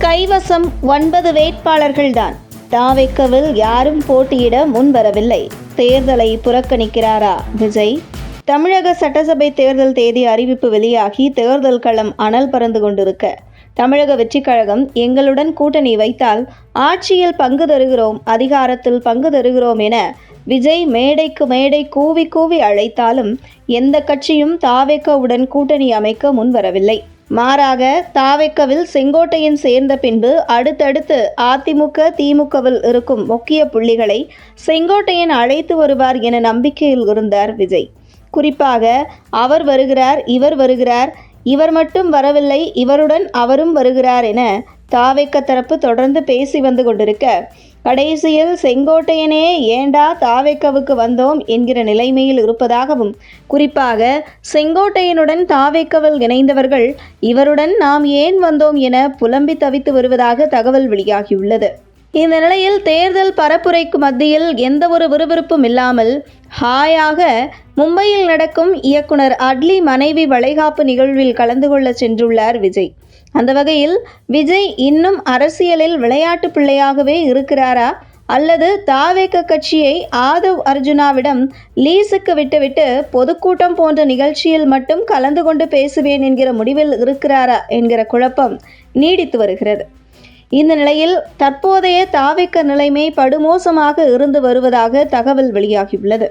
கைவசம் 9 வேட்பாளர்கள்தான். தாவேக்கவில் யாரும் போட்டியிட முன்வரவில்லை. தேர்தலை புறக்கணிக்கிறாரா விஜய்? தமிழக சட்டசபை தேர்தல் தேதி அறிவிப்பு வெளியாகி தேர்தல் களம் அனல் பறந்து கொண்டிருக்க, தமிழக வெற்றிக் கழகம் எங்களுடன் கூட்டணி வைத்தால் ஆட்சியில் பங்கு தருகிறோம், அதிகாரத்தில் பங்கு தருகிறோம் என விஜய் மேடைக்கு மேடை கூவி கூவி அழைத்தாலும் எந்த கட்சியும் தாவேக்கவுடன் கூட்டணி அமைக்க முன்வரவில்லை. மாறாக தாவேக்கவில் செங்கோட்டையன் சேர்ந்த பின்பு அடுத்தடுத்து அதிமுக, திமுகவில் இருக்கும் முக்கிய புள்ளிகளை செங்கோட்டையன் அழைத்து வருவார் என நம்பிக்கையில் இருந்தார் விஜய். குறிப்பாக அவர் வருகிறார், இவர் வருகிறார், இவர் மட்டும் வரவில்லை, இவருடன் அவரும் வருகிறார் என தாவேக்க தரப்பு தொடர்ந்து பேசி வந்து கொண்டிருக்க, கடைசியில் செங்கோட்டையனே ஏண்டா தாவேக்கவுக்கு வந்தோம் என்கிற நிலைமையில் இருப்பதாகவும், குறிப்பாக செங்கோட்டையனுடன் தாவேக்கவில் இணைந்தவர்கள் இவருடன் நாம் ஏன் வந்தோம் என புலம்பி தவித்து வருவதாக தகவல் வெளியாகியுள்ளது. இந்த நிலையில் தேர்தல் பரப்புரைக்கு மத்தியில் எந்த ஒரு விறுவிறுப்பும் இல்லாமல் ஹாயாக மும்பையில் நடக்கும் இயக்குனர் அட்லி மனைவி வளைகாப்பு நிகழ்வில் கலந்து கொள்ள சென்றுள்ளார் விஜய். அந்த வகையில் விஜய் இன்னும் அரசியலில் விளையாட்டு பிள்ளையாகவே இருக்கிறாரா, அல்லது தாவேக்க கட்சியை ஆதவ் அர்ஜுனாவிடம் லீஸுக்கு விட்டுவிட்டு பொதுக்கூட்டம் போன்ற நிகழ்ச்சியில் மட்டும் கலந்து கொண்டு பேசுவேன் என்கிற முடிவில் இருக்கிறாரா என்கிற குழப்பம் நீடித்து வருகிறது. இந்த நிலையில் தற்போதைய தாவேக்க நிலைமை படுமோசமாக இருந்து வருவதாக தகவல் வெளியாகியுள்ளது.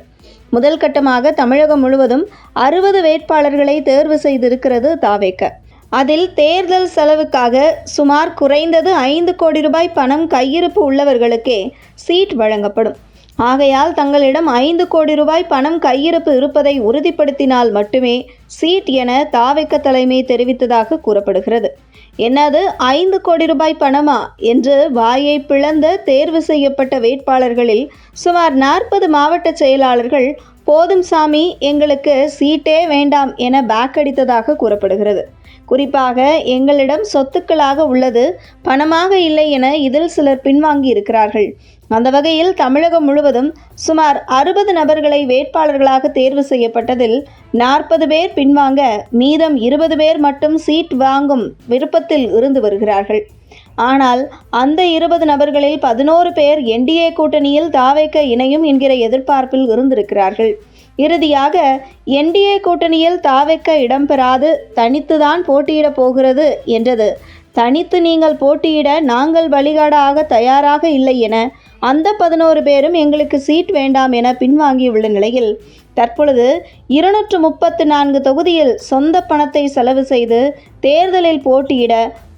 முதல் கட்டமாக தமிழகம் முழுவதும் 60 வேட்பாளர்களை தேர்வு செய்திருக்கிறது தாவேக்க. அதில் தேர்தல் செலவுக்காக சுமார் குறைந்தது 5 கோடி ரூபாய் பணம் கையிருப்பு உள்ளவர்களுக்கே சீட் வழங்கப்படும். ஆகையால் தங்களிடம் 5 கோடி ரூபாய் பணம் கையிருப்பு இருப்பதை உறுதிப்படுத்தினால் மட்டுமே சீட் என தாவேக்க தலைமை தெரிவித்ததாக கூறப்படுகிறது. என்னது 5 கோடி ரூபாய் பணமா என்று வாயை பிளந்த தேர்வு செய்யப்பட்ட வேட்பாளர்களில் சுமார் 40 மாவட்ட செயலாளர்கள் போதும் சாமி, எங்களுக்கு சீட்டே வேண்டாம் என பேக் அடித்ததாக கூறப்படுகிறது. குறிப்பாக எங்களிடம் சொத்துக்களாக உள்ளது, பணமாக இல்லை என இதில் சிலர் பின்வாங்கி இருக்கிறார்கள். அந்த வகையில் தமிழகம் முழுவதும் சுமார் 60 நபர்களை வேட்பாளர்களாக தேர்வு செய்யப்பட்டதில் 40 பேர் பின்வாங்க, மீதம் 20 பேர் மட்டும் சீட் வாங்கும் விருப்பத்தில் இருந்து வருகிறார்கள். ஆனால் அந்த 20 நபர்களில் 11 பேர் என்டிஏ கூட்டணியில் தாவேக்க இணையும் என்கிற எதிர்பார்ப்பில் இருந்திருக்கிறார்கள். இறுதியாக என்டிஏ கூட்டணியில் தாவேக்க இடம்பெறாது, தனித்துதான் போட்டியிடப் போகிறது என்றது. தனித்து நீங்கள் போட்டியிட நாங்கள் வழிகாடாக தயாராக இல்லை என அந்த 11 பேரும் எங்களுக்கு சீட் வேண்டாம் என பின்வாங்கியுள்ள நிலையில் தற்பொழுது 234 தொகுதியில் சொந்த பணத்தை செலவு செய்து தேர்தலில் போட்டியிட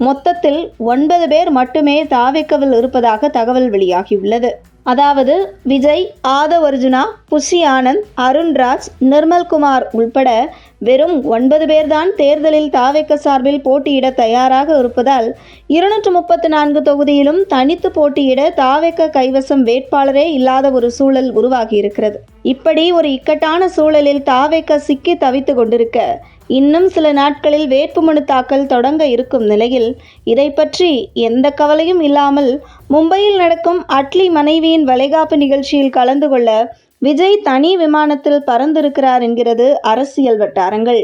மொத்தத்தில் 9 பேர் மட்டுமே தாவேக்கவில் இருப்பதாக தகவல் வெளியாகியுள்ளது. அதாவது விஜய், ஆதவ் அர்ஜுனா, புஷி ஆனந்த், அருண்ராஜ், நிர்மல்குமார் உள்பட வெறும் 9 பேர்தான் தேர்தலில் தாவேக்க சார்பில் போட்டியிட தயாராக இருப்பதால் 234 தொகுதியிலும் தனித்து போட்டியிட தாவேக்க கைவசம் வேட்பாளரே இல்லாத ஒரு சூழல் உருவாகியிருக்கிறது. இப்படி ஒரு இக்கட்டான சூழலில் தாவேக்க சிக்கி தவித்து கொண்டிருக்க, இன்னும் சில நாட்களில் வேட்புமனு தாக்கல் தொடங்க இருக்கும் நிலையில் இதை பற்றி எந்த கவலையும் இல்லாமல் மும்பையில் நடக்கும் அட்லி மனைவியின் வளைகாப்பு நிகழ்ச்சியில் கலந்து கொள்ள விஜய் தனி விமானத்தில் பறந்திருக்கிறார் என்கிறது அரசியல் வட்டாரங்கள்.